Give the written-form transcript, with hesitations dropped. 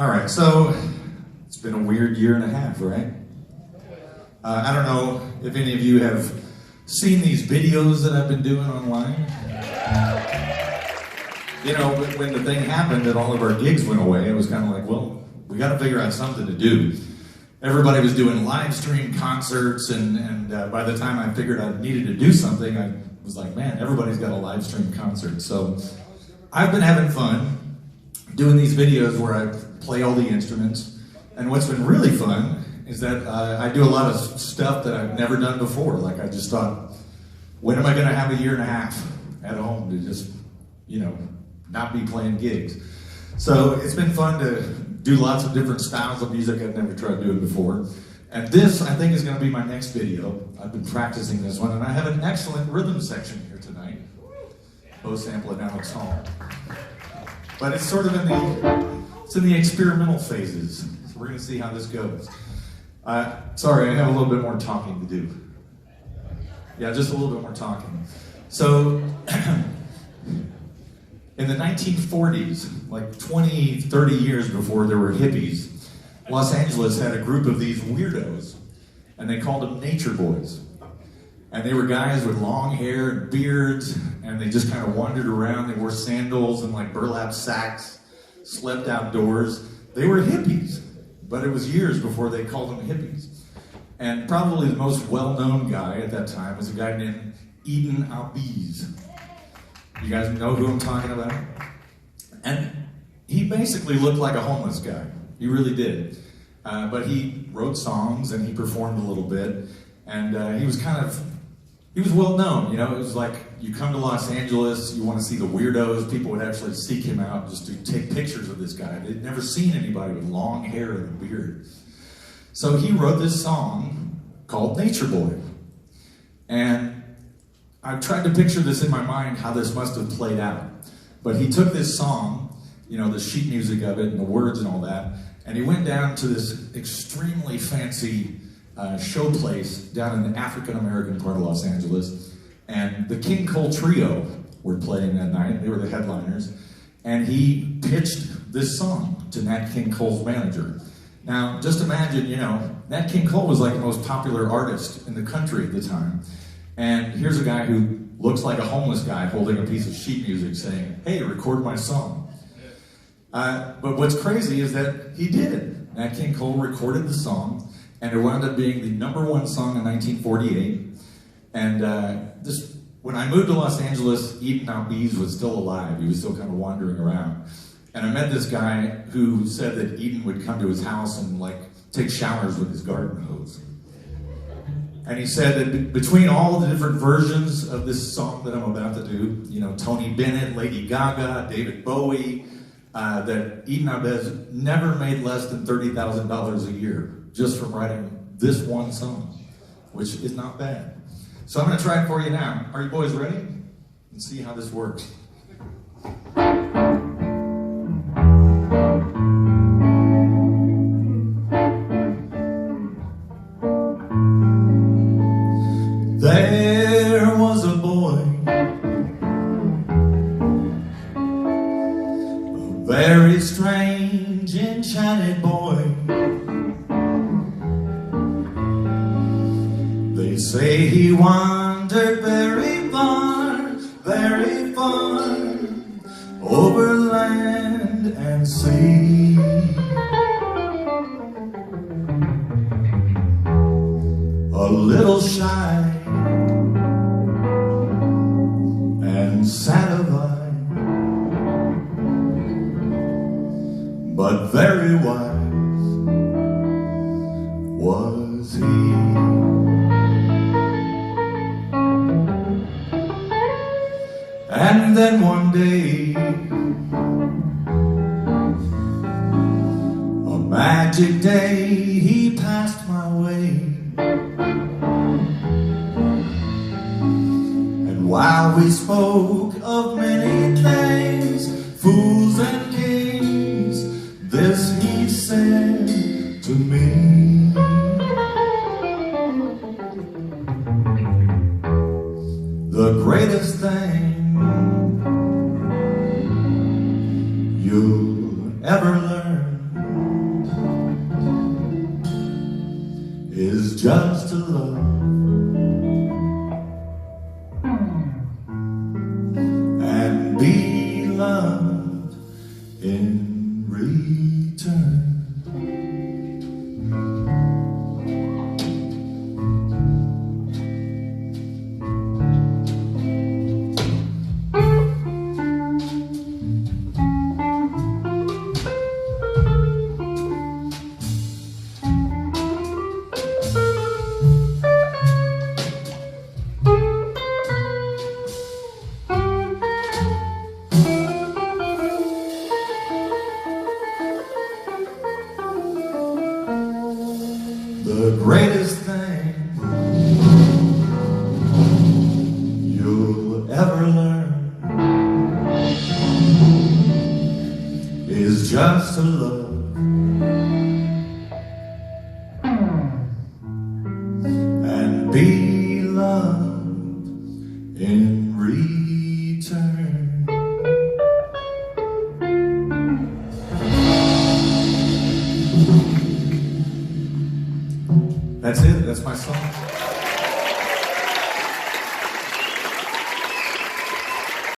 All right, so it's been a weird year and a half, right? I don't know if any of you have seen these videos that I've been doing online. You know, when the thing happened that all of our gigs went away, it was kind of like, well, we got to figure out something to do. Everybody was doing live stream concerts, and by the time I figured I needed to do something, I was like, man, everybody's got a live stream concert. So I've been having fun doing these videos where I play all the instruments. And what's been really fun is that I do a lot of stuff that I've never done before. Like I just thought, when am I going to have a year and a half at home to just, you know, not be playing gigs? So it's been fun to do lots of different styles of music I've never tried doing before. And this, I think, is going to be my next video. I've been practicing this one, and I have an excellent rhythm section here tonight. Beau sample and alexhall. But it's sort of in the experimental phases. So we're going to see how this goes. Sorry, I have a little bit more talking to do. Yeah, just a little bit more talking. So, in the 1940s, like 20, 30 years before there were hippies, Los Angeles had a group of these weirdos, and they called them nature boys. And they were guys with long hair and beards, and they just kind of wandered around. They wore sandals and like burlap sacks, slept outdoors. They were hippies, but it was years before they called them hippies. And probably the most well-known guy at that time was a guy named Ahbez. You guys know who I'm talking about? And he basically looked like a homeless guy. He really did. But he wrote songs and he performed a little bit. And he was well known. You know, it was like you come to Los Angeles, you want to see the weirdos, people would actually seek him out just to take pictures of this guy. They'd never seen anybody with long hair and a beard. So he wrote this song called Nature Boy. And I tried to picture this in my mind, how this must have played out. But he took this song, you know, the sheet music of it and the words and all that, and he went down to this extremely fancy show place down in the African-American part of Los Angeles. And the King Cole trio were playing that night. They were the headliners. And he pitched this song to Nat King Cole's manager. Now, just imagine, you know, Nat King Cole was like the most popular artist in the country at the time. And here's a guy who looks like a homeless guy holding a piece of sheet music saying, hey, record my song. But what's crazy is that he did. Nat King Cole recorded the song, and it wound up being the #1 song in 1948. And when I moved to Los Angeles, Edenahbez was still alive. He was still kind of wandering around. And I met this guy who said that Eden would come to his house and like take showers with his garden hose. And he said that between all the different versions of this song that I'm about to do, you know, Tony Bennett, Lady Gaga, David Bowie, that Ahbez never made less than $30,000 a year just from writing this one song, which is not bad. So I'm going to try it for you now. Are you boys ready? Let's see how this works. There was a boy, a very strange, enchanted boy. They say he wandered very far, over land and sea. A little shy and sad of eye, but very wise was he. And then one day, a magic day, he passed my way. While we spoke of many things, fools and kings, this he said to me. The greatest thing you'll ever learn is just to love and be loved in return. The greatest thing you'll ever learn is just to love